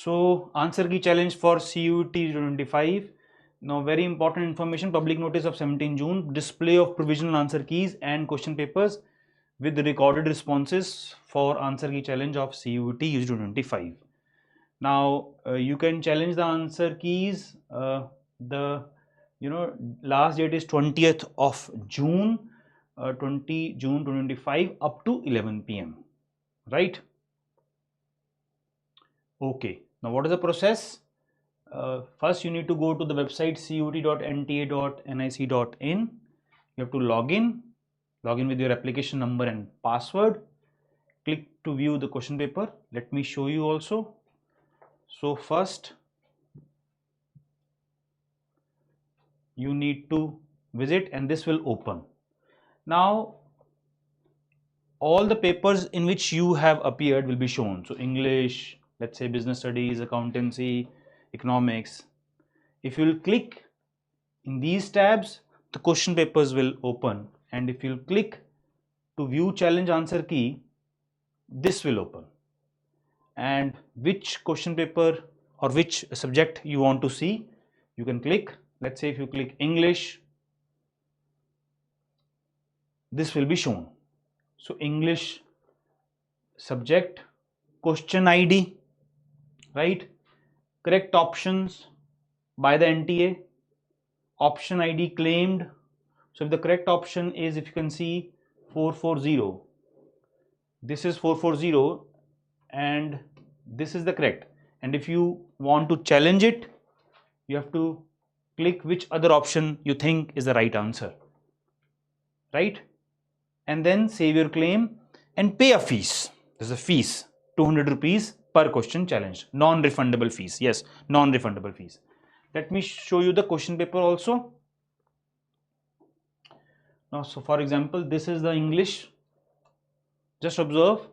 So answer key challenge for CUET 2025. Now very important information, public notice of 17 June, display of provisional answer keys and question papers with the recorded responses for answer key challenge of CUET UG 2025. Now you can challenge the answer keys. The last date is 20th of June, 20 June 2025 up to 11 p.m. right? Okay, now what is the process? First you need to go to the website cuet.nta.nic.in. You have to log in with your application number and password. Click to view the question paper. Let me show you also. So first you need to visit and this will open. Now all the papers in which you have appeared will be shown. So English, let's say business studies, accountancy, economics. If you will click in these tabs, the question papers will open, and if you click to view challenge answer key, this will open. And which question paper or which subject you want to see, you can click. Let's say if you click English, this will be shown. So English subject, question ID, right? Correct options by the NTA, option ID claimed. So if the correct option is, if you can see 440, this is 440 and this is the correct. And if you want to challenge it, you have to click which other option you think is the right answer, right? And then save your claim and pay a fees. There's a fees, 200 rupees per question challenge, non-refundable fees. Yes, non-refundable fees. Let me show you the question paper also. Now, so for example, this is the English. Just observe.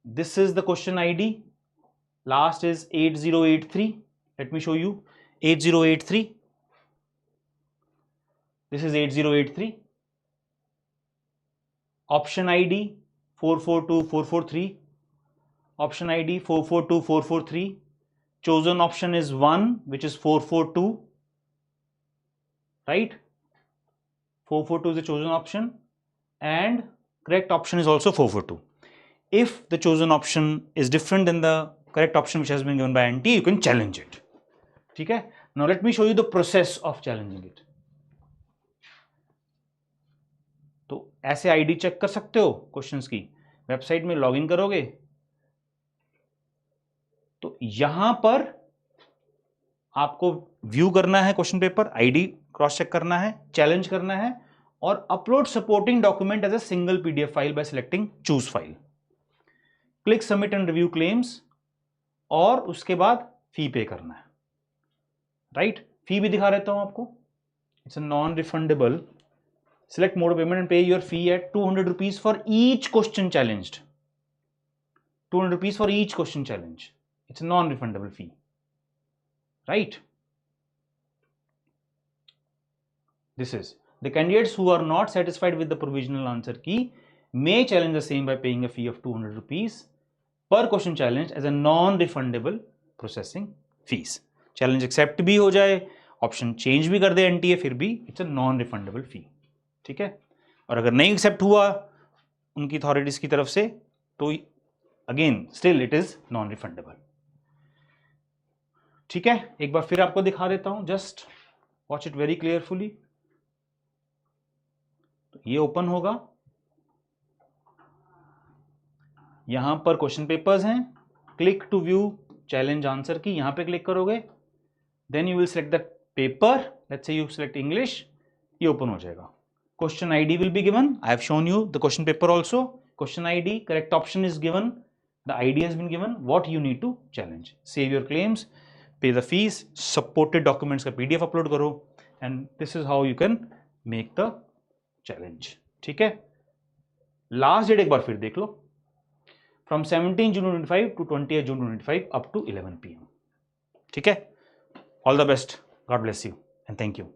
This is the question ID. Last is 8083. Let me show you. 8083. This is 8083. Option ID 442443. Option ID 442443. Chosen option is 1, which is 442. Right? 442 is the chosen option. And correct option is also 442. If the chosen option is different than the correct option which has been given by NTA, you can challenge it. Okay? Now let me show you the process of challenging it. तो ऐसे ID check कर सकते हो questions की, website में login करोगे तो यहां पर आपको व्यू करना है question paper, ID cross check करना है, चैलेंज करना है और upload supporting document as a single PDF file by selecting choose file, click submit and review claims और उसके बाद फी पे करना है, राइट? फी भी दिखा देता हूं आपको. It's a non refundable. Select mode of payment and pay your fee at 200 rupees for each question challenged. 200 rupees for each question challenge. It's a non-refundable fee. Right? This is. The candidates who are not satisfied with the provisional answer key may challenge the same by paying a fee of 200 rupees per question challenge as a non-refundable processing fees. Challenge accept भी हो जाए, option change भी कर दे NTA, फिर भी it's a non-refundable fee. ठीक है? और अगर नहीं एक्सेप्ट हुआ उनकी अथॉरिटीज की तरफ से तो again still it is non refundable. ठीक है, एक बार फिर आपको दिखा देता हूं, just watch it very clearfully. तो ये ओपन होगा, यहां पर क्वेश्चन पेपर्स हैं, click to view challenge answer key, यहां पे क्लिक करोगे, then you will select the paper, let's say you select English, ये ओपन हो जाएगा. Question ID will be given. I have shown you the question paper also. Question ID, correct option is given. The ID has been given. What you need to challenge. Save your claims, pay the fees, supported documents का PDF upload करो, and this is how you can make the challenge. ठीक है? Last date एक बार फिर देख लो. From 17 June 2025 to 20th June 2025 up to 11 PM. ठीक है? All the best. God bless you and thank you.